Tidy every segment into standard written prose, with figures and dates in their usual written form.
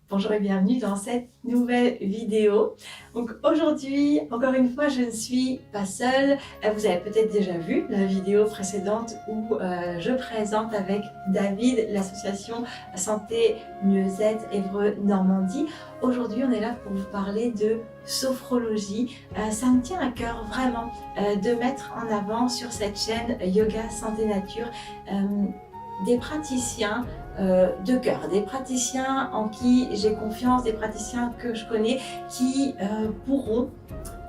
Bonjour et bienvenue dans cette nouvelle vidéo. Donc aujourd'hui, encore une fois, je ne suis pas seule. Vous avez peut-être déjà vu la vidéo précédente où je présente avec David l'association Santé Mieux-être Évreux Normandie. Aujourd'hui, on est là pour vous parler de sophrologie. Ça me tient à cœur vraiment de mettre en avant sur cette chaîne Yoga Santé Nature des praticiens de cœur, des praticiens en qui j'ai confiance, des praticiens que je connais qui pourront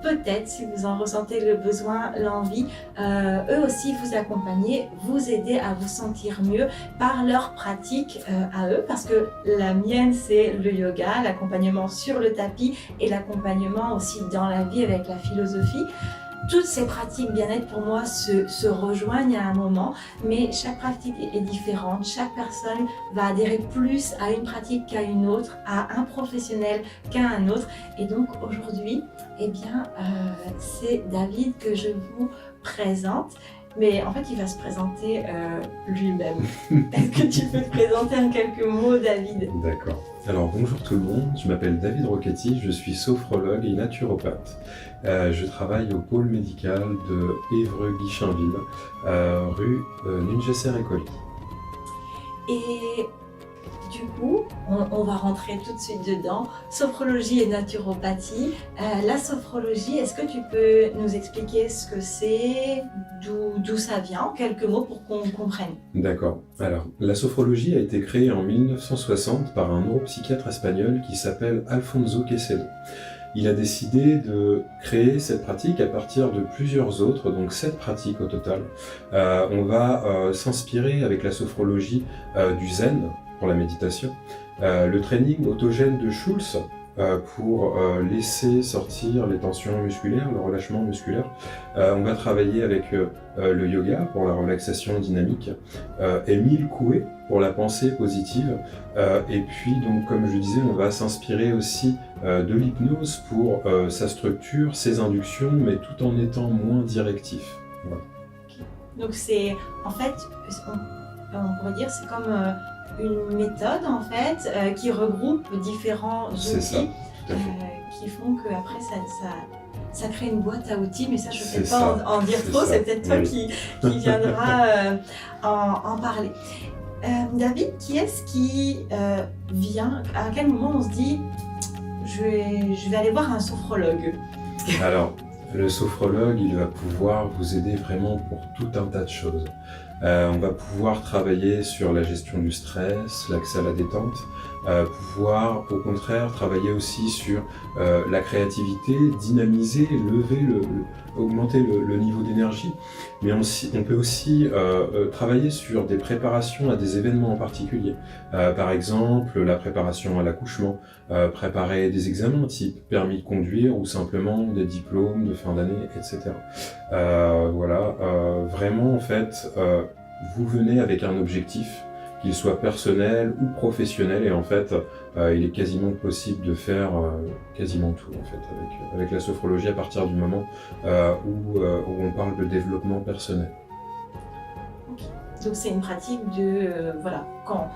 peut-être, si vous en ressentez le besoin, l'envie, eux aussi vous accompagner, vous aider à vous sentir mieux par leur pratique à eux, parce que la mienne c'est le yoga, l'accompagnement sur le tapis et l'accompagnement aussi dans la vie avec la philosophie. Toutes ces pratiques bien-être pour moi se rejoignent à un moment, mais chaque pratique est différente. Chaque personne va adhérer plus à une pratique qu'à une autre, à un professionnel qu'à un autre. Et donc aujourd'hui, eh bien, c'est David que je vous présente. Mais en fait, il va se présenter lui-même. Est-ce que tu peux te présenter en quelques mots, David? D'accord. Alors bonjour tout le monde, je m'appelle David Rocchetti, je suis sophrologue et naturopathe. Je travaille au pôle médical de Évreux-Guichainville, rue Nungesser-Écoli. Et du coup, on va rentrer tout de suite dedans. Sophrologie et naturopathie. La sophrologie, est-ce que tu peux nous expliquer ce que c'est, d'où ça vient, en quelques mots, pour qu'on comprenne? D'accord. Alors, la sophrologie a été créée en 1960 par un neuropsychiatre espagnol qui s'appelle Alfonso Quecedo. Il a décidé de créer cette pratique à partir de plusieurs autres, donc 7 pratiques au total. On va s'inspirer avec la sophrologie du zen pour la méditation, le training autogène de Schulz pour laisser sortir les tensions musculaires, le relâchement musculaire. On va travailler avec le yoga pour la relaxation dynamique, Émile Coué pour la pensée positive, et puis donc comme je disais, on va s'inspirer aussi de l'hypnose pour sa structure, ses inductions, mais tout en étant moins directif. Voilà. Donc c'est, en fait, on pourrait dire, c'est comme une méthode en fait qui regroupe différents outils Ça, tout à fait. qui font qu'après ça crée une boîte à outils, mais ça je ne vais C'est pas ça, en dire trop, ça. c'est peut-être toi Oui. qui viendra en parler. David, qui est-ce qui vient, à quel moment on se dit je vais aller voir un sophrologue? Alors, le sophrologue, il va pouvoir vous aider vraiment pour tout un tas de choses. On va pouvoir travailler sur la gestion du stress, l'accès à la détente, pouvoir au contraire travailler aussi sur la créativité, dynamiser, augmenter le niveau d'énergie. Mais on peut aussi travailler sur des préparations à des événements en particulier. Par exemple, la préparation à l'accouchement, préparer des examens type permis de conduire ou simplement des diplômes de fin d'année, etc. Voilà, vraiment en fait, vous venez avec un objectif, qu'il soit personnel ou professionnel, et en fait, il est quasiment possible de faire quasiment tout en fait avec la sophrologie à partir du moment où on parle de développement personnel. Okay. Donc c'est une pratique de voilà, quand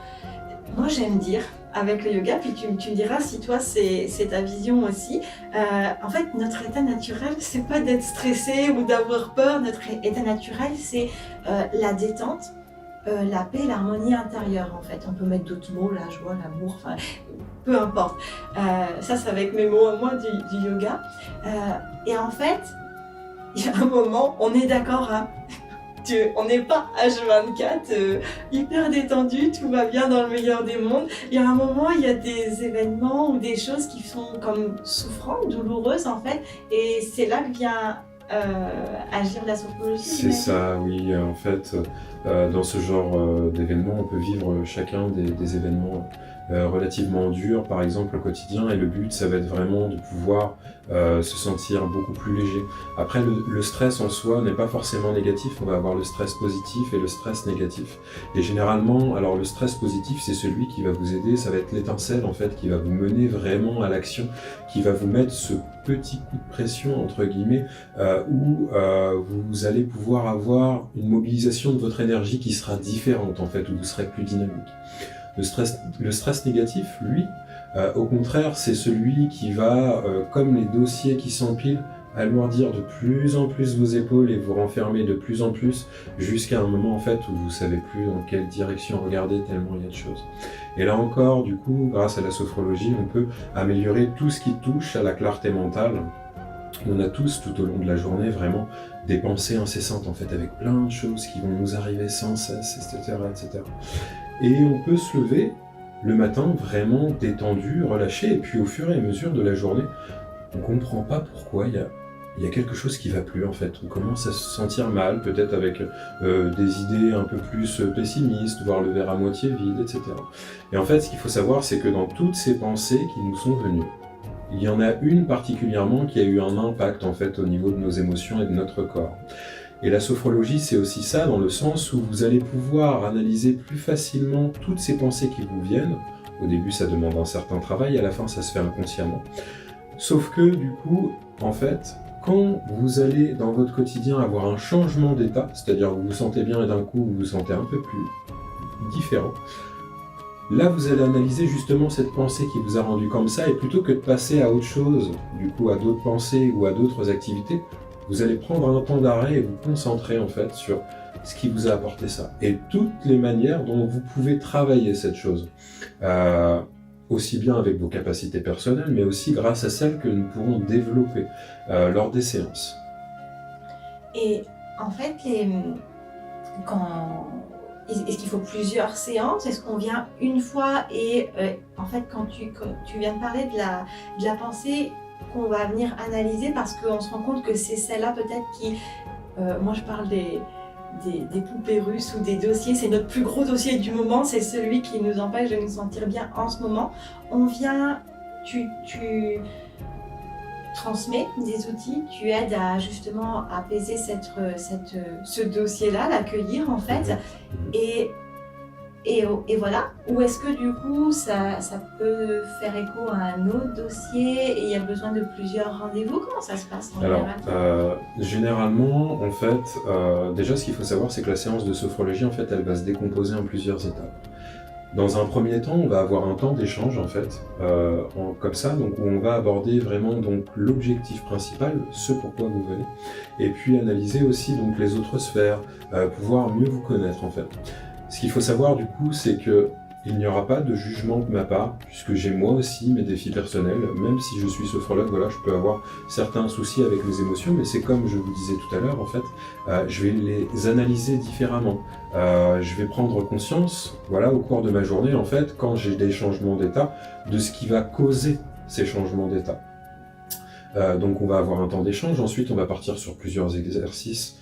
moi j'aime dire avec le yoga, puis tu me diras si toi c'est ta vision aussi. En fait, notre état naturel, c'est pas d'être stressé ou d'avoir peur. Notre état naturel, c'est la détente, la paix, l'harmonie intérieure. En fait, on peut mettre d'autres mots, la joie, l'amour, enfin, peu importe. Ça, c'est avec mes mots à moi du yoga. Et en fait, il y a un moment, on est d'accord, hein. On n'est pas H24, hyper détendu, tout va bien dans le meilleur des mondes. Il y a un moment, il y a des événements ou des choses qui sont comme souffrantes, douloureuses en fait, et c'est là que vient agir la sophrologie. C'est ça, oui. En fait, dans ce genre d'événements, on peut vivre chacun des événements relativement durs, par exemple au quotidien, et le but, ça va être vraiment de pouvoir se sentir beaucoup plus léger. Après, le stress en soi n'est pas forcément négatif, on va avoir le stress positif et le stress négatif. Et généralement, alors le stress positif, c'est celui qui va vous aider, ça va être l'étincelle en fait, qui va vous mener vraiment à l'action, qui va vous mettre ce petit coup de pression, entre guillemets, où vous allez pouvoir avoir une mobilisation de votre énergie qui sera différente en fait, où vous serez plus dynamique. Le stress négatif, lui, Au contraire, c'est celui qui va, comme les dossiers qui s'empilent, alourdir de plus en plus vos épaules et vous renfermer de plus en plus jusqu'à un moment en fait où vous savez plus dans quelle direction regarder tellement il y a de choses. Et là encore, du coup, grâce à la sophrologie, on peut améliorer tout ce qui touche à la clarté mentale. On a tous tout au long de la journée vraiment des pensées incessantes en fait avec plein de choses qui vont nous arriver sans cesse, etc., etc. Et on peut se lever le matin vraiment détendu, relâché, et puis au fur et à mesure de la journée, on comprend pas pourquoi il y a quelque chose qui va plus en fait. On commence à se sentir mal, peut-être avec des idées un peu plus pessimistes, voir le verre à moitié vide, etc. Et en fait, ce qu'il faut savoir, c'est que dans toutes ces pensées qui nous sont venues, il y en a une particulièrement qui a eu un impact en fait au niveau de nos émotions et de notre corps. Et la sophrologie, c'est aussi ça, dans le sens où vous allez pouvoir analyser plus facilement toutes ces pensées qui vous viennent. Au début, ça demande un certain travail, à la fin, ça se fait inconsciemment. Sauf que, du coup, en fait, quand vous allez dans votre quotidien avoir un changement d'état, c'est-à-dire que vous vous sentez bien et d'un coup, vous vous sentez un peu plus différent, là, vous allez analyser justement cette pensée qui vous a rendu comme ça, et plutôt que de passer à autre chose, du coup, à d'autres pensées ou à d'autres activités, vous allez prendre un temps d'arrêt et vous concentrer en fait sur ce qui vous a apporté ça et toutes les manières dont vous pouvez travailler cette chose, aussi bien avec vos capacités personnelles, mais aussi grâce à celles que nous pourrons développer lors des séances. Et en fait, est-ce qu'il faut plusieurs séances? Est-ce qu'on vient une fois et en fait, quand tu viens de parler de la pensée qu'on va venir analyser parce qu'on se rend compte que c'est celle-là peut-être qui... moi je parle des poupées russes ou des dossiers, c'est notre plus gros dossier du moment, c'est celui qui nous empêche de nous sentir bien en ce moment. On vient, tu transmets des outils, tu aides à justement apaiser ce dossier-là, l'accueillir en fait, et voilà. Ou est-ce que du coup ça peut faire écho à un autre dossier et il y a besoin de plusieurs rendez-vous? Comment ça se passe en général? Généralement, en fait, déjà ce qu'il faut savoir, c'est que la séance de sophrologie, en fait, elle va se décomposer en plusieurs étapes. Dans un premier temps, on va avoir un temps d'échange en fait, comme ça, donc où on va aborder vraiment donc l'objectif principal, ce pourquoi vous venez, et puis analyser aussi donc les autres sphères, pouvoir mieux vous connaître en fait. Ce qu'il faut savoir du coup, c'est que il n'y aura pas de jugement de ma part, puisque j'ai moi aussi mes défis personnels, même si je suis sophrologue, voilà, je peux avoir certains soucis avec mes émotions, mais c'est comme je vous disais tout à l'heure, en fait, je vais les analyser différemment. Je vais prendre conscience, voilà, au cours de ma journée, en fait, quand j'ai des changements d'état, de ce qui va causer ces changements d'état. Donc on va avoir un temps d'échange, ensuite on va partir sur plusieurs exercices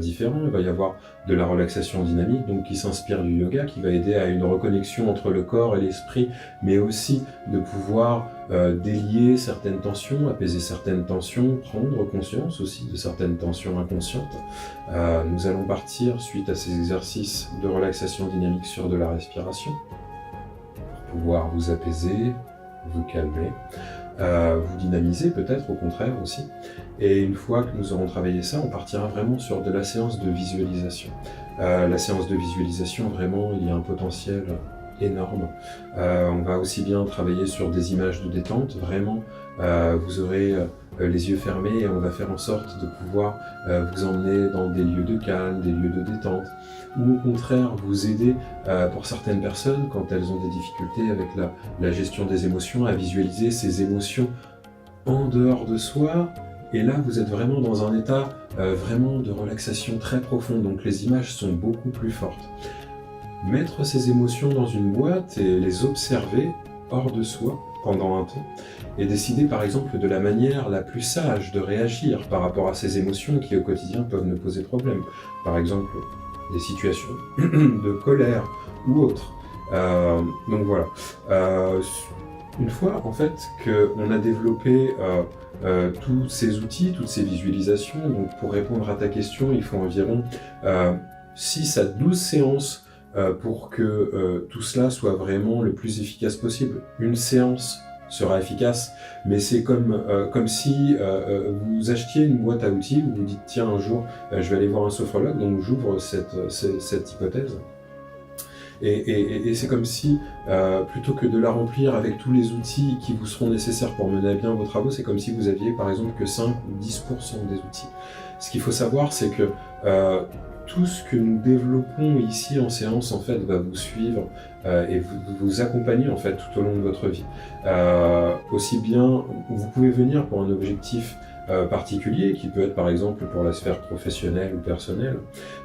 différents. Il va y avoir de la relaxation dynamique, donc qui s'inspire du yoga, qui va aider à une reconnexion entre le corps et l'esprit, mais aussi de pouvoir délier certaines tensions, apaiser certaines tensions, prendre conscience aussi de certaines tensions inconscientes. Nous allons partir, suite à ces exercices de relaxation dynamique, sur de la respiration, pour pouvoir vous apaiser, vous calmer. Vous dynamiser peut-être au contraire aussi. Et une fois que nous aurons travaillé ça, on partira vraiment sur de la séance de visualisation. La séance de visualisation, vraiment, il y a un potentiel énorme. On va aussi bien travailler sur des images de détente, vraiment. Vous aurez les yeux fermés et on va faire en sorte de pouvoir vous emmener dans des lieux de calme, des lieux de détente, ou au contraire vous aider pour certaines personnes quand elles ont des difficultés avec la gestion des émotions, à visualiser ces émotions en dehors de soi. Et là, vous êtes vraiment dans un état vraiment de relaxation très profond, donc les images sont beaucoup plus fortes. Mettre ces émotions dans une boîte et les observer hors de soi pendant un temps, et décider par exemple de la manière la plus sage de réagir par rapport à ces émotions qui au quotidien peuvent nous poser problème. Par exemple, des situations de colère ou autres. Donc voilà. Une fois en fait qu'on a développé tous ces outils, toutes ces visualisations, donc pour répondre à ta question, il faut environ 6 à 12 séances pour que tout cela soit vraiment le plus efficace possible. Une séance sera efficace, mais c'est comme si vous achetiez une boîte à outils, vous vous dites tiens un jour je vais aller voir un sophrologue, donc j'ouvre cette hypothèse. Et c'est comme si, plutôt que de la remplir avec tous les outils qui vous seront nécessaires pour mener à bien vos travaux, c'est comme si vous aviez par exemple que 5 ou 10% des outils. Ce qu'il faut savoir, c'est que tout ce que nous développons ici en séance, en fait, va vous suivre et vous accompagner, en fait, tout au long de votre vie. Aussi bien, vous pouvez venir pour un objectif particulier, qui peut être par exemple pour la sphère professionnelle ou personnelle.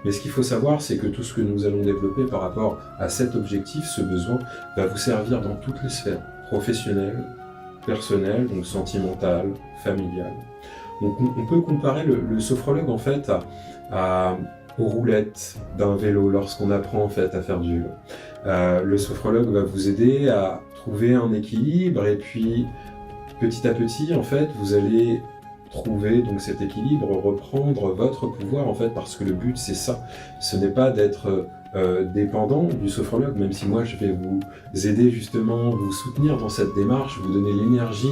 Mais ce qu'il faut savoir, c'est que tout ce que nous allons développer par rapport à cet objectif, ce besoin, va vous servir dans toutes les sphères, professionnelles, personnelles, donc sentimentales, familiales. Donc on peut comparer le sophrologue en fait aux roulettes d'un vélo lorsqu'on apprend en fait à faire du vélo. Le sophrologue va vous aider à trouver un équilibre et puis petit à petit en fait vous allez trouver donc cet équilibre, reprendre votre pouvoir en fait, parce que le but c'est ça, ce n'est pas d'être dépendant du sophrologue, même si moi je vais vous aider justement, vous soutenir dans cette démarche, vous donner l'énergie,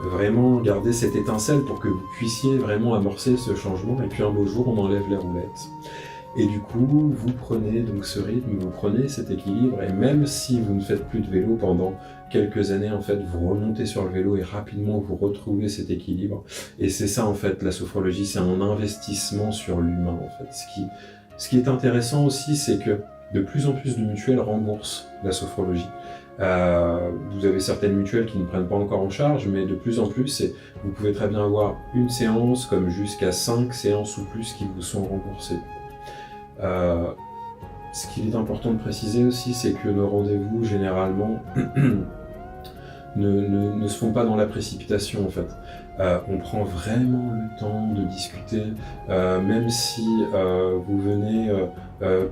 vraiment garder cette étincelle pour que vous puissiez vraiment amorcer ce changement, et puis un beau jour on enlève les roulettes. Et du coup, vous prenez donc ce rythme, vous prenez cet équilibre, et même si vous ne faites plus de vélo pendant quelques années, en fait, vous remontez sur le vélo et rapidement vous retrouvez cet équilibre. Et c'est ça, en fait, la sophrologie, c'est un investissement sur l'humain, en fait. Ce qui est intéressant aussi, c'est que de plus en plus de mutuelles remboursent la sophrologie. Vous avez certaines mutuelles qui ne prennent pas encore en charge, mais de plus en plus, vous pouvez très bien avoir une séance, comme jusqu'à 5 séances ou plus qui vous sont remboursées. Ce qu'il est important de préciser aussi, c'est que nos rendez-vous, généralement, ne se font pas dans la précipitation, en fait. On prend vraiment le temps de discuter, même si vous venez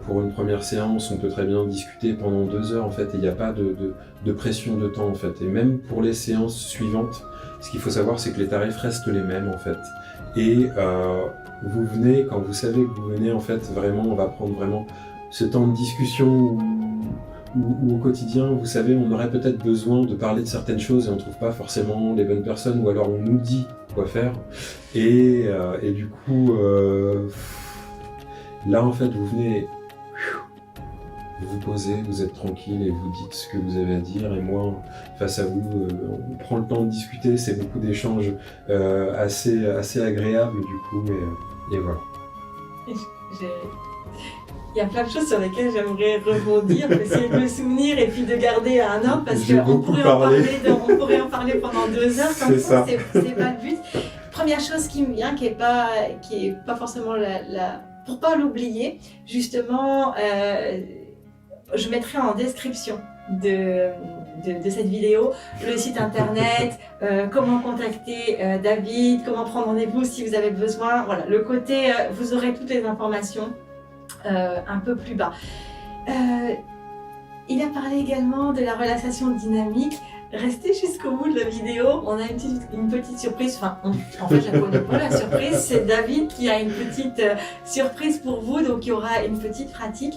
pour une première séance, on peut très bien discuter pendant 2 heures, en fait, et il n'y a pas de pression de temps, en fait. Et même pour les séances suivantes, ce qu'il faut savoir, c'est que les tarifs restent les mêmes, en fait. Et vous venez, quand vous savez que vous venez, en fait, vraiment, on va prendre vraiment ce temps de discussion où au quotidien, vous savez, on aurait peut-être besoin de parler de certaines choses et on ne trouve pas forcément les bonnes personnes, ou alors on nous dit quoi faire. Et du coup, là, en fait, vous venez, vous vous posez, vous êtes tranquille et vous dites ce que vous avez à dire. Et moi, face à vous, on prend le temps de discuter, c'est beaucoup d'échanges assez agréables, du coup, et voilà. Il y a plein de choses sur lesquelles j'aimerais rebondir, essayer de me souvenir et puis de garder un ordre, parce qu'on pourrait en parler pendant 2 heures, comme ça, c'est pas le but. Première chose qui me vient, qui est pas forcément pour pas l'oublier, justement, je mettrai en description de cette vidéo le site internet, comment contacter David, comment prendre rendez-vous si vous avez besoin. Voilà, le côté, vous aurez toutes les informations un peu plus bas. Il a parlé également de la relaxation dynamique. Restez jusqu'au bout de la vidéo, on a une petite surprise, enfin en fait je la connais pas la surprise, c'est David qui a une petite surprise pour vous, donc il y aura une petite pratique.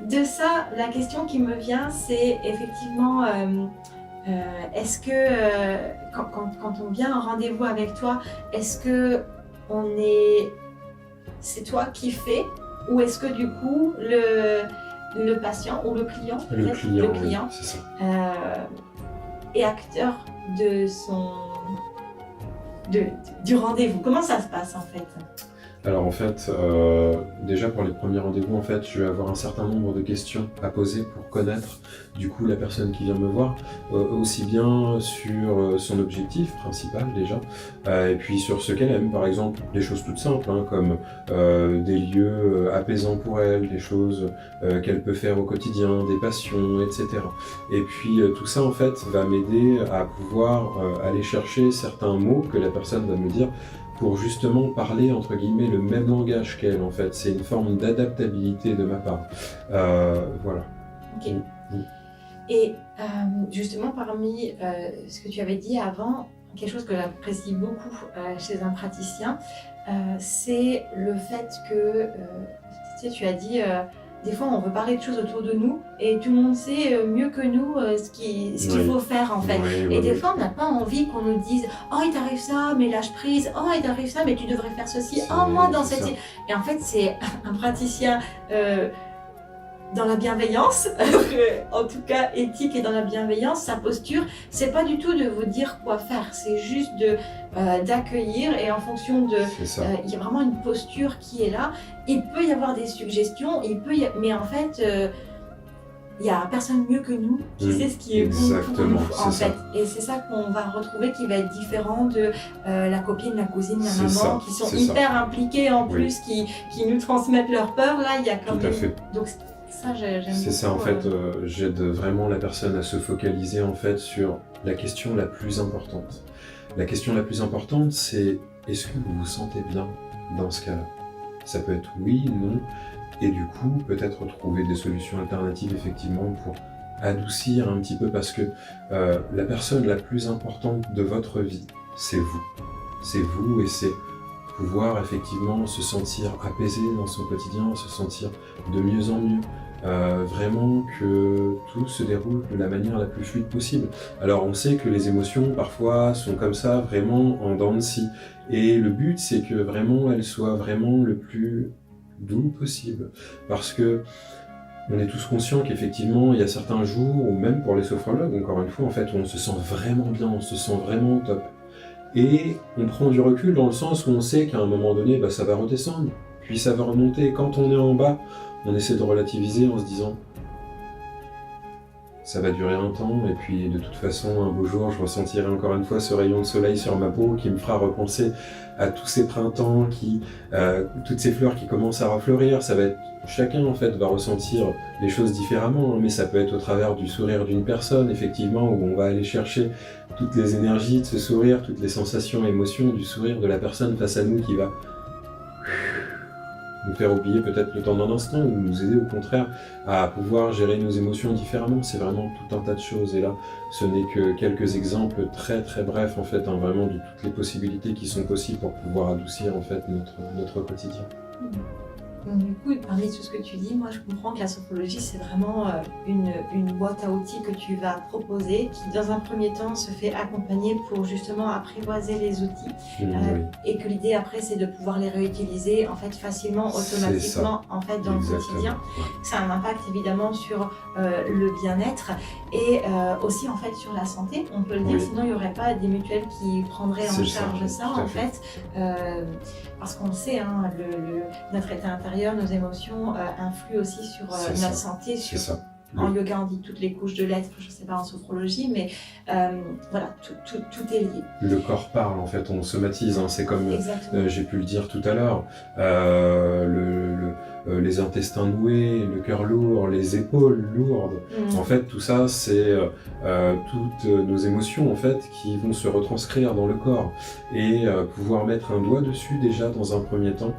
De ça, la question qui me vient, c'est effectivement, est-ce que quand on vient en rendez-vous avec toi, est-ce que c'est toi qui fais, ou est-ce que du coup le patient ou le client, oui, c'est ça. Est acteur du rendez-vous? Comment ça se passe en fait? Alors en fait, déjà pour les premiers rendez-vous, en fait, je vais avoir un certain nombre de questions à poser pour connaître du coup la personne qui vient me voir, aussi bien sur son objectif principal déjà, et puis sur ce qu'elle aime, par exemple, des choses toutes simples, hein, comme des lieux apaisants pour elle, des choses qu'elle peut faire au quotidien, des passions, etc. Et puis tout ça en fait va m'aider à pouvoir aller chercher certains mots que la personne va me dire, pour justement parler, entre guillemets, le même langage qu'elle, en fait. C'est une forme d'adaptabilité de ma part. Voilà. Ok. Et justement, parmi ce que tu avais dit avant, quelque chose que j'apprécie beaucoup chez un praticien, c'est le fait que, tu sais, tu as dit... des fois, on veut parler de choses autour de nous et tout le monde sait mieux que nous ce qu'il faut faire en fait. Oui, et des fois, on n'a pas envie qu'on nous dise « Oh, il t'arrive ça, mais lâche prise. Oh, il t'arrive ça, mais tu devrais faire ceci. Oh, moi, dans cette... » Et en fait, c'est un praticien dans la bienveillance, en tout cas éthique et dans la bienveillance. Sa posture, c'est pas du tout de vous dire quoi faire, c'est juste d'accueillir, et en fonction de... il y a vraiment une posture qui est là. Il peut y avoir des suggestions, mais en fait, il n'y a personne mieux que nous qui sait ce qui est bon pour nous, en fait. Et c'est ça qu'on va retrouver qui va être différent de la copine, la cousine, la maman, qui sont hyper impliquées en plus, qui nous transmettent leur peur. Là, il y a quand même... Donc, ça, j'aime beaucoup. C'est ça, en fait, j'aide vraiment la personne à se focaliser en fait sur la question la plus importante. La question la plus importante, c'est est-ce que vous vous sentez bien dans ce cas-là? Ça peut être oui, non, et du coup, peut-être trouver des solutions alternatives effectivement pour adoucir un petit peu, parce que la personne la plus importante de votre vie, c'est vous. C'est vous, et c'est pouvoir effectivement se sentir apaisé dans son quotidien, se sentir de mieux en mieux. Vraiment que tout se déroule de la manière la plus fluide possible. Alors on sait que les émotions parfois sont comme ça, vraiment en dents de scie, et le but c'est que vraiment elles soient vraiment le plus doux possible, parce que on est tous conscients qu'effectivement il y a certains jours, ou même pour les sophrologues encore une fois, en fait, où on se sent vraiment bien, on se sent vraiment au top, et on prend du recul dans le sens où on sait qu'à un moment donné ça va redescendre, puis ça va remonter. Quand on est en bas, on essaie de relativiser en se disant ça va durer un temps, et puis de toute façon un beau jour je ressentirai encore une fois ce rayon de soleil sur ma peau qui me fera repenser à tous ces printemps, toutes ces fleurs qui commencent à refleurir. Ça va être, chacun en fait va ressentir les choses différemment, mais ça peut être au travers du sourire d'une personne effectivement, où on va aller chercher toutes les énergies de ce sourire, toutes les sensations, émotions du sourire de la personne face à nous, qui va nous faire oublier peut-être le temps d'un instant, ou nous aider au contraire à pouvoir gérer nos émotions différemment. C'est vraiment tout un tas de choses, et là ce n'est que quelques exemples très très brefs en fait, vraiment de toutes les possibilités qui sont possibles pour pouvoir adoucir en fait notre quotidien. Donc, du coup, parmi tout ce que tu dis, moi je comprends que la sophrologie c'est vraiment une boîte à outils que tu vas proposer, qui dans un premier temps se fait accompagner pour justement apprivoiser les outils, et que l'idée après c'est de pouvoir les réutiliser en fait facilement, automatiquement en fait dans le quotidien. Ça a un impact évidemment sur le bien-être, et aussi en fait sur la santé, on peut le dire, sinon il n'y aurait pas des mutuelles qui prendraient en charge ça en fait, parce qu'on le sait, notre état intérieur, nos émotions influent aussi sur notre santé. En yoga, on dit toutes les couches de l'être, je ne sais pas en sophrologie, mais voilà, tout est lié. Le corps parle, en fait, on somatise, c'est comme j'ai pu le dire tout à l'heure, les intestins noués, le cœur lourd, les épaules lourdes. En fait, tout ça, c'est toutes nos émotions en fait, qui vont se retranscrire dans le corps. Et pouvoir mettre un doigt dessus déjà dans un premier temps,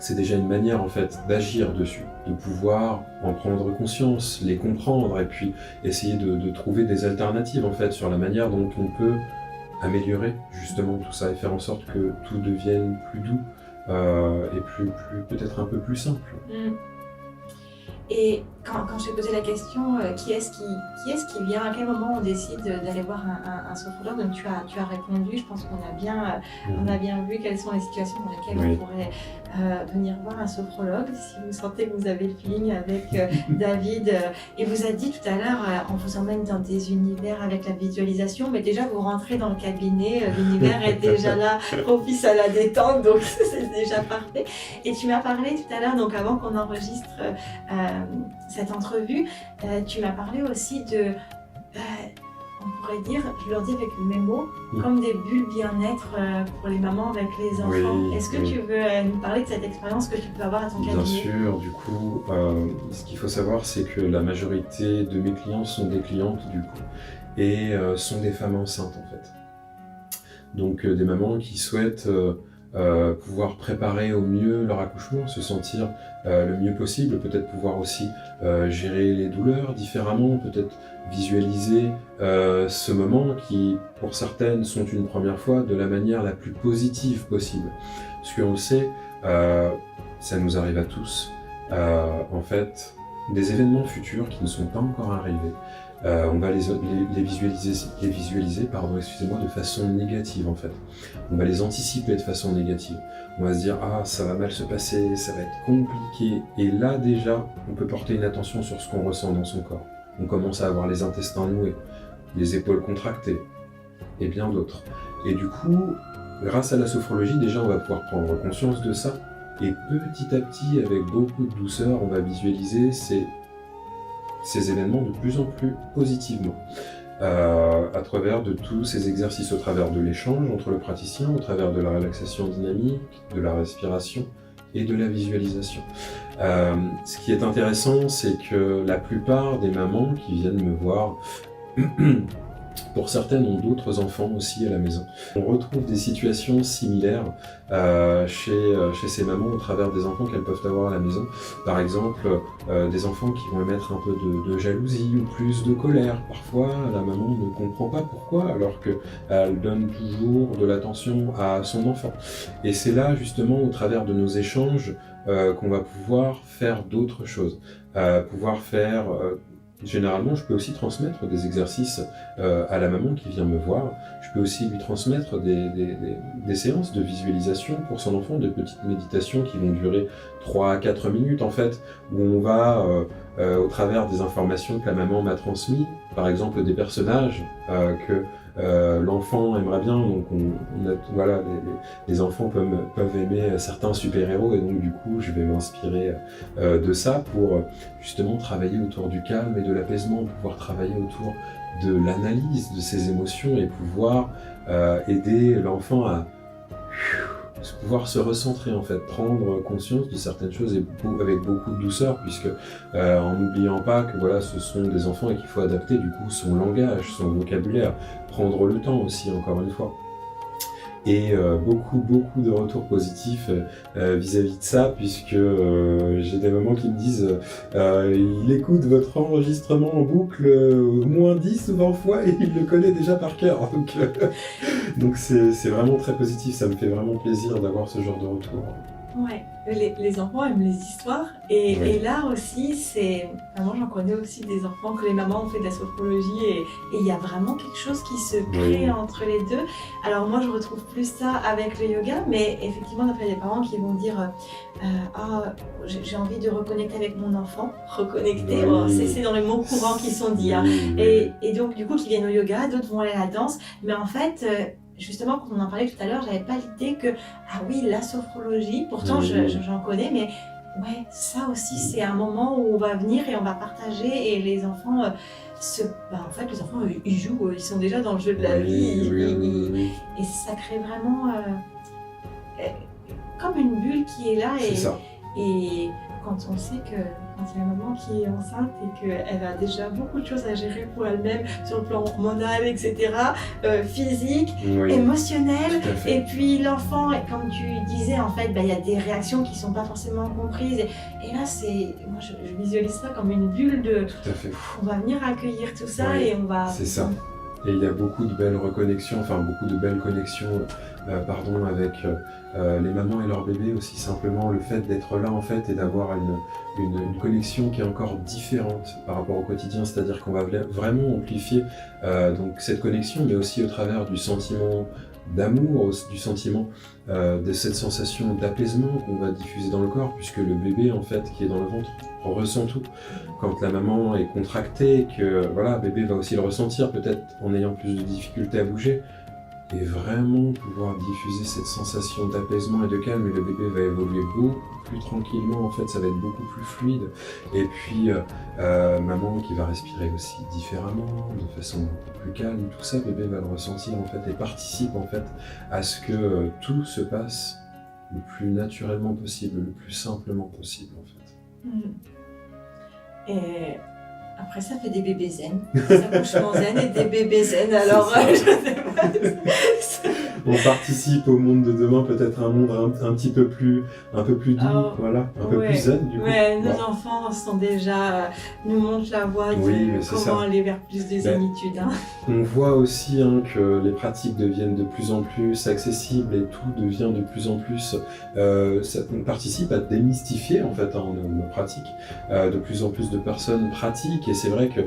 c'est déjà une manière en fait d'agir dessus, de pouvoir en prendre conscience, les comprendre, et puis essayer de trouver des alternatives en fait sur la manière dont on peut améliorer justement tout ça, et faire en sorte que tout devienne plus doux et plus peut-être un peu plus simple. Et quand je t'ai posé la question, qui est-ce qui vient, à quel moment on décide d'aller voir un sophrologue, donc tu as répondu. Je pense qu'on a bien vu quelles sont les situations dans lesquelles on pourrait venir voir un sophrologue. Si vous sentez que vous avez le feeling avec David, il vous a dit tout à l'heure, on vous emmène dans des univers avec la visualisation, mais déjà vous rentrez dans le cabinet, l'univers est déjà là, propice à la détente, donc c'est déjà parfait. Et tu m'as parlé tout à l'heure, donc avant qu'on enregistre cette entrevue, tu m'as parlé aussi de, on pourrait dire, je leur dis avec mes mots, comme des bulles bien-être pour les mamans avec les enfants. Est-ce que tu veux nous parler de cette expérience que tu peux avoir à ton cabinet? Bien sûr, du coup, ce qu'il faut savoir, c'est que la majorité de mes clients sont des clientes du coup, et sont des femmes enceintes en fait. Donc des mamans qui souhaitent pouvoir préparer au mieux leur accouchement, se sentir le mieux possible, peut-être pouvoir aussi gérer les douleurs différemment, peut-être visualiser ce moment qui, pour certaines, sont une première fois de la manière la plus positive possible. Parce qu'on le sait, ça nous arrive à tous, en fait, des événements futurs qui ne sont pas encore arrivés, On va les visualiser de façon négative en fait. On va les anticiper de façon négative. On va se dire ah ça va mal se passer, ça va être compliqué. Et là déjà, on peut porter une attention sur ce qu'on ressent dans son corps. On commence à avoir les intestins noués, les épaules contractées et bien d'autres. Et du coup, grâce à la sophrologie, déjà on va pouvoir prendre conscience de ça. Et petit à petit, avec beaucoup de douceur, on va visualiser ces événements de plus en plus positivement. À travers de tous ces exercices, au travers de l'échange entre le praticien, au travers de la relaxation dynamique, de la respiration et de la visualisation. Ce qui est intéressant, c'est que la plupart des mamans qui viennent me voir, pour certaines, ont d'autres enfants aussi à la maison. On retrouve des situations similaires chez ces mamans au travers des enfants qu'elles peuvent avoir à la maison. Par exemple, des enfants qui vont émettre un peu de jalousie ou plus de colère. Parfois, la maman ne comprend pas pourquoi, alors qu'elle donne toujours de l'attention à son enfant. Et c'est là, justement, au travers de nos échanges, qu'on va pouvoir faire d'autres choses. Généralement, je peux aussi transmettre des exercices à la maman qui vient me voir. Je peux aussi lui transmettre des séances de visualisation pour son enfant, de petites méditations qui vont durer 3 à 4 minutes en fait, où on va, au travers des informations que la maman m'a transmises, par exemple des personnages que l'enfant aimerait bien, donc voilà, les enfants peuvent aimer certains super-héros et donc du coup je vais m'inspirer de ça pour justement travailler autour du calme et de l'apaisement, pouvoir travailler autour de l'analyse de ses émotions et pouvoir aider l'enfant à pouvoir se recentrer en fait, prendre conscience de certaines choses et avec beaucoup de douceur, puisque en n'oubliant pas que voilà, ce sont des enfants et qu'il faut adapter du coup son langage, son vocabulaire, prendre le temps aussi encore une fois. Et beaucoup de retours positifs vis-à-vis de ça, puisque j'ai des mamans qui me disent il écoute votre enregistrement en boucle au moins 10 ou 20 fois et il le connaît déjà par cœur. Donc c'est vraiment très positif, ça me fait vraiment plaisir d'avoir ce genre de retour. Ouais, les enfants aiment les histoires et là aussi, moi j'en connais aussi des enfants que les mamans ont fait de la sophrologie et il y a vraiment quelque chose qui se crée entre les deux. Alors moi je retrouve plus ça avec le yoga, mais effectivement il y a des parents qui vont dire j'ai envie de reconnecter avec mon enfant, c'est dans les mots courants qui sont dits. Et donc du coup qui viennent au yoga, d'autres vont aller à la danse, mais en fait... justement, quand on en parlait tout à l'heure, j'avais pas l'idée que, la sophrologie, pourtant j'en connais, mais ouais, ça aussi c'est un moment où on va venir et on va partager et les enfants, en fait les enfants ils jouent, ils sont déjà dans le jeu de la vie, et ça crée vraiment comme une bulle qui est là et quand on sait que quand il y a une maman qui est enceinte et qu'elle a déjà beaucoup de choses à gérer pour elle-même sur le plan hormonal, etc., physique, émotionnel, et puis l'enfant, comme tu disais, en fait, il y a des réactions qui ne sont pas forcément comprises. Et là, moi je visualise ça comme une bulle de... Tout à fait. On va venir accueillir tout ça et on va... C'est ça. Et il y a beaucoup de belles reconnexions, beaucoup de belles connexions avec les mamans et leurs bébés, aussi simplement le fait d'être là en fait et d'avoir une connexion qui est encore différente par rapport au quotidien, c'est-à-dire qu'on va vraiment amplifier donc cette connexion, mais aussi au travers du sentiment d'amour, du sentiment de cette sensation d'apaisement qu'on va diffuser dans le corps, puisque le bébé en fait qui est dans le ventre ressent tout. Quand la maman est contractée, que voilà, bébé va aussi le ressentir, peut-être en ayant plus de difficultés à bouger, et vraiment pouvoir diffuser cette sensation d'apaisement et de calme, et le bébé va évoluer beaucoup plus tranquillement, en fait, ça va être beaucoup plus fluide. Et puis, maman qui va respirer aussi différemment, de façon beaucoup plus calme, tout ça, bébé va le ressentir, en fait, et participe, en fait, à ce que tout se passe le plus naturellement possible, le plus simplement possible, en fait. Et après ça fait des bébés zen, des accouchements zen et des bébés zen, alors je sais pas. on participe au monde de demain, peut-être un monde un petit peu plus, un peu plus doux, voilà, un peu plus zen du coup. Ouais, nos enfants sont déjà, nous montrent la voie de comment aller vers plus de zénitude. Hein. On voit aussi que les pratiques deviennent de plus en plus accessibles et tout devient de plus en plus, ça participe à démystifier en fait nos pratiques. De plus en plus de personnes pratiquent et c'est vrai que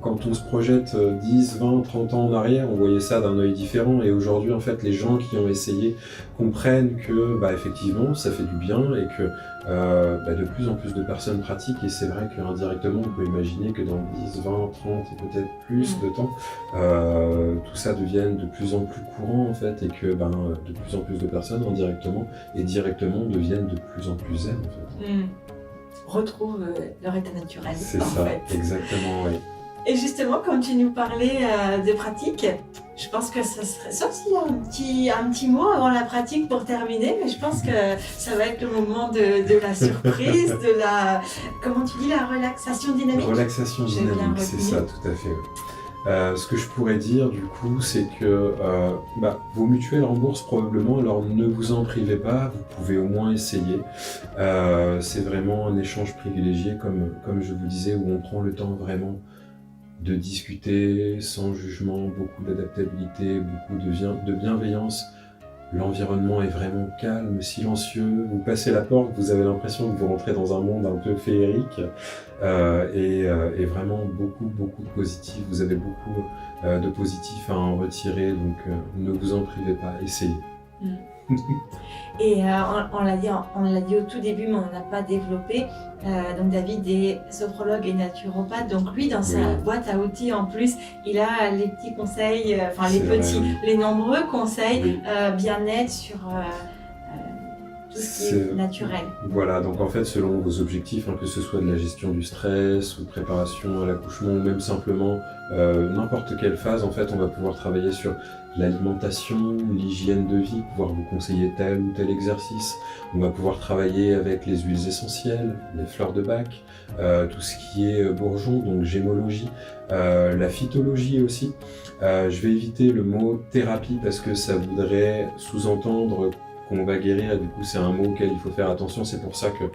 quand on se projette 10, 20, 30 ans en arrière, on voyait ça d'un œil différent et aujourd'hui en fait les gens qui ont essayé comprennent que effectivement ça fait du bien et que de plus en plus de personnes pratiquent et c'est vrai qu'indirectement on peut imaginer que dans 10, 20, 30 et peut-être plus de temps tout ça devienne de plus en plus courant en fait et que de plus en plus de personnes indirectement et directement deviennent de plus en plus zen en fait. Retrouvent leur état naturel. C'est ça, exactement, oui. Et justement, quand tu nous parlais de pratique, je pense que ça serait, sauf s'il y a un petit mot avant la pratique pour terminer, mais je pense que ça va être le moment de la surprise, de la, comment tu dis, la relaxation dynamique. Relaxation dynamique, c'est ça, tout à fait. Oui. Ce que je pourrais dire du coup, c'est que vos mutuelles remboursent probablement, alors ne vous en privez pas, vous pouvez au moins essayer. C'est vraiment un échange privilégié, comme je vous disais, où on prend le temps vraiment de discuter sans jugement, beaucoup d'adaptabilité, beaucoup de bienveillance. L'environnement est vraiment calme, silencieux. Vous passez la porte, vous avez l'impression que vous rentrez dans un monde un peu féerique et vraiment beaucoup de positif. Vous avez beaucoup de positif à en retirer, donc ne vous en privez pas, essayez. Et on l'a dit au tout début, mais on n'a pas développé. Donc David est sophrologue et naturopathe. Donc lui, dans sa boîte à outils, en plus, il a les petits conseils, les nombreux conseils bien-être sur tout ce qui est naturel. Voilà, donc en fait, selon vos objectifs, que ce soit de la gestion du stress ou préparation à l'accouchement, ou même simplement n'importe quelle phase, en fait, on va pouvoir travailler sur l'alimentation, l'hygiène de vie, pouvoir vous conseiller tel ou tel exercice. On va pouvoir travailler avec les huiles essentielles, les fleurs de Bach, tout ce qui est bourgeon, donc gémologie, la phytologie aussi. Je vais éviter le mot thérapie parce que ça voudrait sous-entendre qu'on va guérir, et du coup c'est un mot auquel il faut faire attention, c'est pour ça que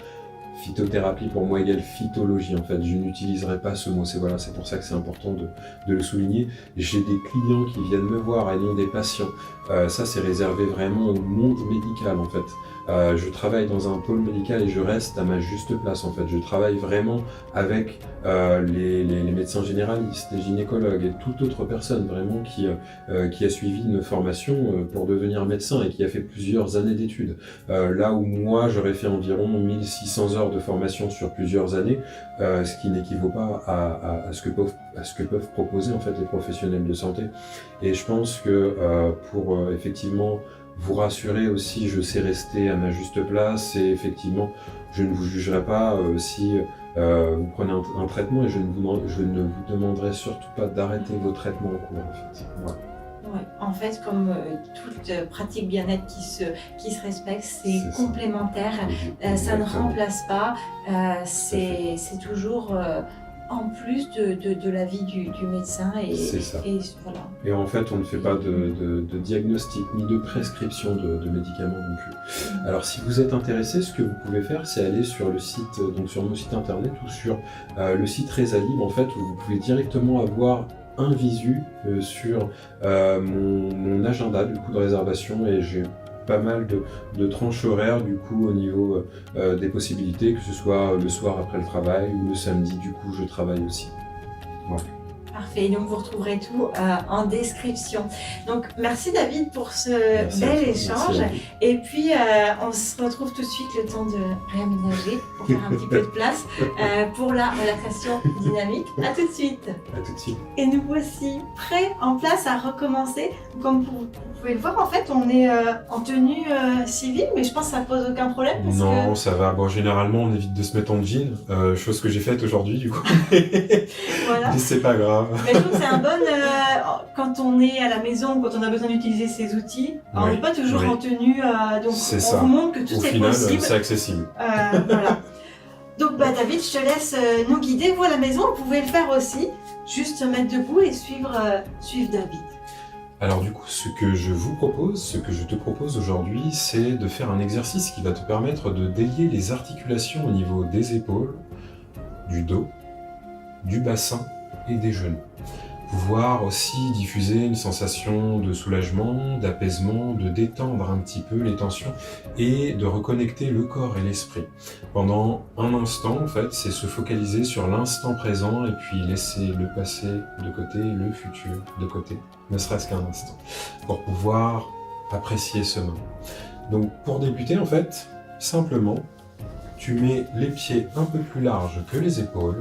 phytothérapie pour moi égale phytologie en fait, je n'utiliserai pas ce mot, c'est pour ça que c'est important de le souligner. J'ai des clients qui viennent me voir et non des patients, ça c'est réservé vraiment au monde médical en fait. Je travaille dans un pôle médical et je reste à ma juste place en fait. Je travaille vraiment avec les médecins généralistes, les gynécologues et toute autre personne vraiment qui a suivi une formation pour devenir médecin et qui a fait plusieurs années d'études. Là où moi j'aurais fait environ 1600 heures de formation sur plusieurs années, ce qui n'équivaut pas à ce que peuvent proposer en fait les professionnels de santé. Et je pense que pour effectivement vous rassurer aussi, je sais rester à ma juste place et effectivement, je ne vous jugerai pas si vous prenez un traitement et je ne vous demanderai surtout pas d'arrêter vos traitements en cours. En fait. Voilà. Ouais. En fait, comme toute pratique bien-être qui se respecte, c'est complémentaire, ça ne remplace pas, c'est toujours en plus de l'avis du médecin. C'est ça. Et voilà. Et en fait, on ne fait pas de diagnostic ni de prescription de médicaments non plus. Alors, si vous êtes intéressé, ce que vous pouvez faire, c'est aller sur le site, donc sur mon site internet ou sur le site Rezalib, en fait, où vous pouvez directement avoir un visu sur mon agenda du coup de réservation et j'ai pas mal de tranches horaires du coup au niveau des possibilités, que ce soit le soir après le travail ou le samedi, du coup je travaille aussi. Voilà. Parfait, donc vous retrouverez tout en description. Donc merci David pour ce bel échange. Et puis on se retrouve tout de suite le temps de réaménager pour faire un petit peu de place pour la relaxation dynamique. À tout de suite. À tout de suite. Et nous voici prêts, en place à recommencer. Comme vous pouvez le voir, en fait, on est en tenue civile, mais je pense que ça pose aucun problème. Non, ça va. Bon, généralement, on évite de se mettre en jean, chose que j'ai faite aujourd'hui, du coup. Voilà. Mais c'est pas grave. Mais je trouve que c'est un bon... quand on est à la maison, quand on a besoin d'utiliser ces outils, on n'est pas toujours en tenue, donc on vous montre que tout est final, possible. C'est accessible. Voilà. Donc David, je te laisse nous guider. Vous à la maison, vous pouvez le faire aussi. Juste se mettre debout et suivre David. Alors du coup, ce que je te propose aujourd'hui, c'est de faire un exercice qui va te permettre de délier les articulations au niveau des épaules, du dos, du bassin et des genoux. Pouvoir aussi diffuser une sensation de soulagement, d'apaisement, de détendre un petit peu les tensions et de reconnecter le corps et l'esprit. Pendant un instant, en fait, c'est se focaliser sur l'instant présent et puis laisser le passé de côté, le futur de côté, ne serait-ce qu'un instant, pour pouvoir apprécier ce moment. Donc pour débuter, en fait, simplement, tu mets les pieds un peu plus larges que les épaules.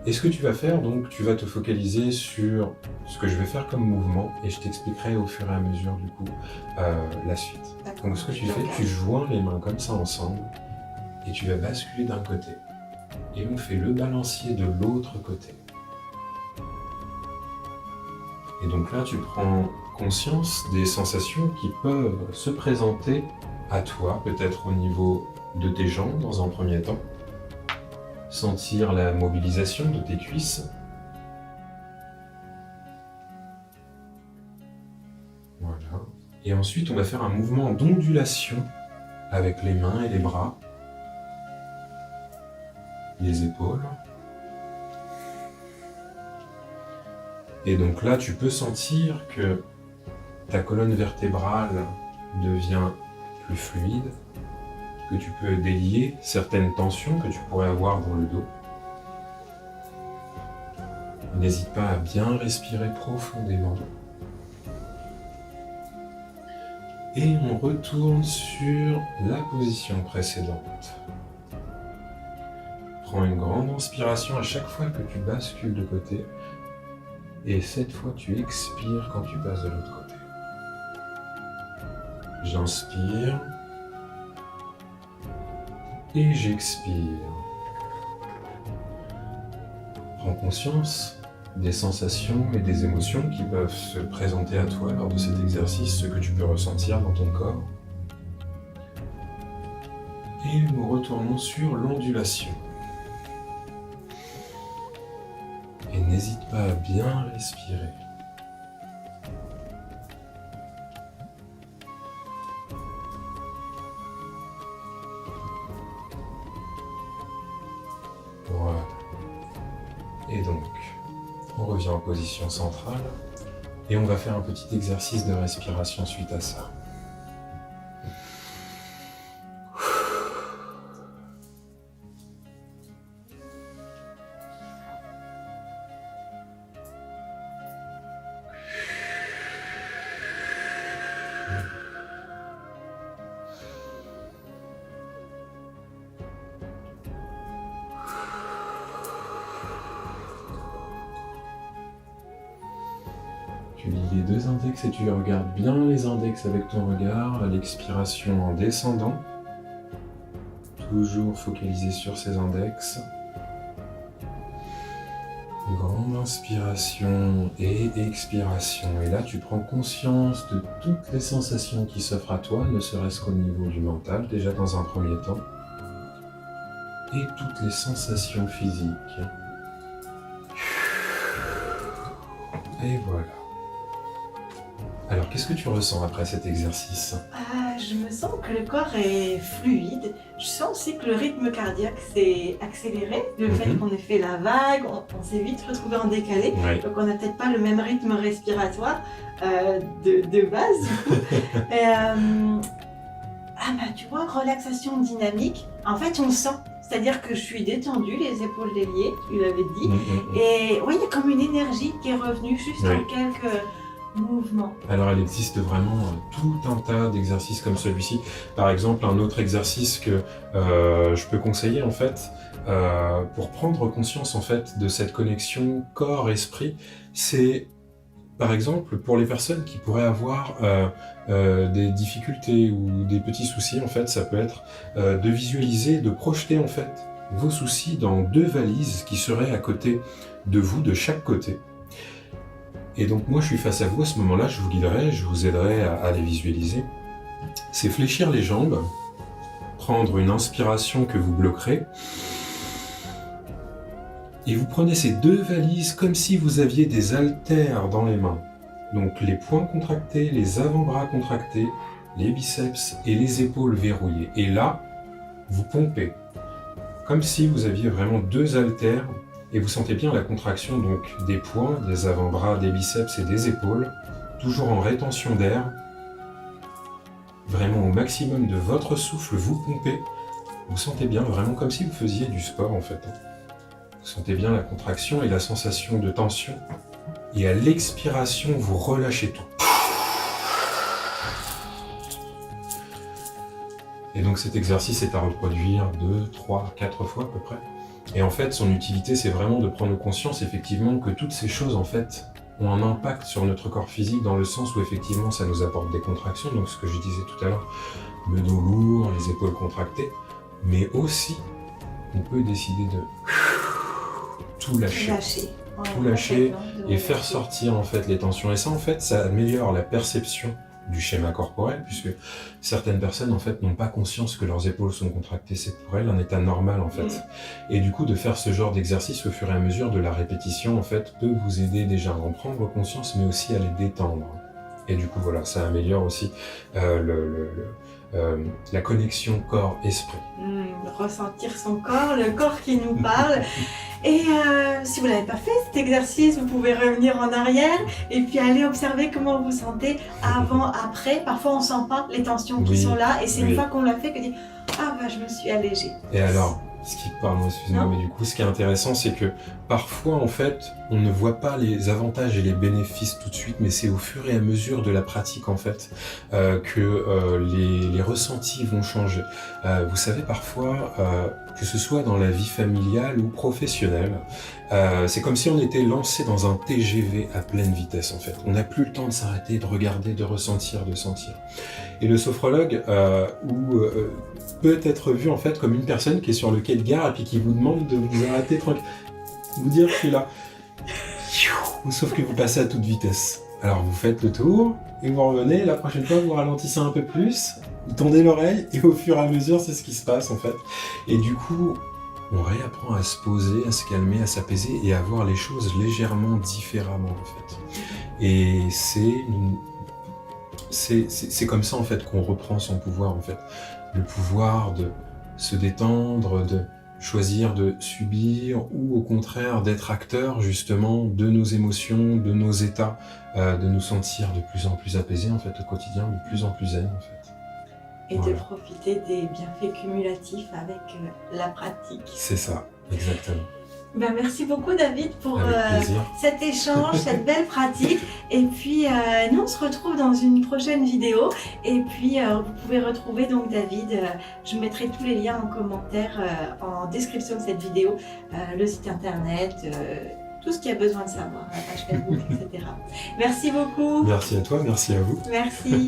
Et ce que tu vas faire, donc, tu vas te focaliser sur ce que je vais faire comme mouvement et je t'expliquerai au fur et à mesure, du coup, la suite. Donc, ce que tu fais, tu joins les mains comme ça ensemble et tu vas basculer d'un côté. Et on fait le balancier de l'autre côté. Et donc là, tu prends conscience des sensations qui peuvent se présenter à toi, peut-être au niveau de tes jambes dans un premier temps. Sentir la mobilisation de tes cuisses. Voilà. Et ensuite, on va faire un mouvement d'ondulation avec les mains et les bras, les épaules. Et donc là, tu peux sentir que ta colonne vertébrale devient plus fluide, que tu peux délier certaines tensions que tu pourrais avoir dans le dos. N'hésite pas à bien respirer profondément. Et on retourne sur la position précédente. Prends une grande inspiration à chaque fois que tu bascules de côté. Et cette fois, tu expires quand tu passes de l'autre côté. J'inspire. Et j'expire. Prends conscience des sensations et des émotions qui peuvent se présenter à toi lors de cet exercice, ce que tu peux ressentir dans ton corps. Et nous retournons sur l'ondulation. Et n'hésite pas à bien respirer. Voilà. Et donc, on revient en position centrale et on va faire un petit exercice de respiration suite à ça. Tu lis les deux index et tu regardes bien les index avec ton regard à l'expiration en descendant. Toujours focalisé sur ces index. Grande inspiration et expiration. Et là, tu prends conscience de toutes les sensations qui s'offrent à toi, ne serait-ce qu'au niveau du mental, déjà dans un premier temps. Et toutes les sensations physiques. Et voilà. Alors, qu'est-ce que tu ressens après cet exercice ? Je me sens que le corps est fluide. Je sens aussi que le rythme cardiaque s'est accéléré. Le fait qu'on ait fait la vague, on s'est vite retrouvé en décalé. Ouais. Donc, on n'a peut-être pas le même rythme respiratoire de base. Du coup. Tu vois, relaxation dynamique. En fait, on sent. C'est-à-dire que je suis détendue, les épaules déliées, tu l'avais dit. Et oui, il y a comme une énergie qui est revenue juste en quelques mouvements. Alors, il existe vraiment tout un tas d'exercices comme celui-ci. Par exemple, un autre exercice que je peux conseiller, en fait, pour prendre conscience, en fait, de cette connexion corps-esprit, c'est, par exemple, pour les personnes qui pourraient avoir des difficultés ou des petits soucis, en fait, ça peut être de visualiser, de projeter, en fait, vos soucis dans 2 valises qui seraient à côté de vous, de chaque côté. Et donc moi je suis face à vous à ce moment-là, je vous guiderai, je vous aiderai à les visualiser. C'est fléchir les jambes, prendre une inspiration que vous bloquerez, et vous prenez ces 2 valises comme si vous aviez des haltères dans les mains. Donc les poings contractés, les avant-bras contractés, les biceps et les épaules verrouillées. Et là, vous pompez, comme si vous aviez vraiment 2 haltères et vous sentez bien la contraction donc des poings, des avant-bras, des biceps et des épaules, toujours en rétention d'air. Vraiment au maximum de votre souffle, vous pompez. Vous sentez bien, vraiment comme si vous faisiez du sport en fait. Vous sentez bien la contraction et la sensation de tension. Et à l'expiration, vous relâchez tout. Et donc cet exercice est à reproduire 2, 3, 4 fois à peu près. Et en fait, son utilité, c'est vraiment de prendre conscience effectivement que toutes ces choses en fait ont un impact sur notre corps physique dans le sens où effectivement ça nous apporte des contractions, donc ce que je disais tout à l'heure, le dos lourd, les épaules contractées, mais aussi on peut décider de tout lâcher. Tout lâcher et faire sortir en fait les tensions. Et ça en fait, ça améliore la perception du schéma corporel, puisque certaines personnes en fait n'ont pas conscience que leurs épaules sont contractées, c'est pour elles un état normal en fait. Et du coup de faire ce genre d'exercice au fur et à mesure de la répétition en fait peut vous aider déjà à en prendre conscience, mais aussi à les détendre. Et du coup voilà, ça améliore aussi la connexion corps-esprit. Ressentir son corps, le corps qui nous parle. Et si vous ne l'avez pas fait cet exercice, vous pouvez revenir en arrière et puis aller observer comment vous vous sentez avant, après. Parfois on ne sent pas les tensions qui sont là et c'est une fois qu'on l'a fait que dit « Ah bah je me suis allégée ». Et alors, excusez-moi, mais du coup ce qui est intéressant c'est que parfois en fait on ne voit pas les avantages et les bénéfices tout de suite, mais c'est au fur et à mesure de la pratique en fait que les ressentis vont changer. Vous savez parfois que ce soit dans la vie familiale ou professionnelle, c'est comme si on était lancé dans un TGV à pleine vitesse en fait. On n'a plus le temps de s'arrêter, de regarder, de ressentir, de sentir. Et le sophrologue peut être vu en fait comme une personne qui est sur le quai de gare et puis qui vous demande de vous arrêter tranquille, vous dire je suis là. Sauf que vous passez à toute vitesse. Alors vous faites le tour et vous revenez, la prochaine fois vous ralentissez un peu plus, vous tendez l'oreille et au fur et à mesure c'est ce qui se passe en fait. Et du coup on réapprend à se poser, à se calmer, à s'apaiser et à voir les choses légèrement différemment en fait. Et c'est comme ça en fait qu'on reprend son pouvoir en fait. Le pouvoir de se détendre, de choisir de subir ou au contraire d'être acteur justement de nos émotions, de nos états, de nous sentir de plus en plus apaisés en fait au quotidien, de plus en plus zen en fait. Et voilà. De profiter des bienfaits cumulatifs avec la pratique. C'est ça, exactement. Ben, merci beaucoup David pour cet échange, cette belle pratique. Et puis nous on se retrouve dans une prochaine vidéo. Et puis vous pouvez retrouver donc David, je mettrai tous les liens en commentaire en description de cette vidéo, le site internet, tout ce qu'il y a besoin de savoir, la page Facebook, etc. Merci beaucoup. Merci à toi, merci à vous. Merci.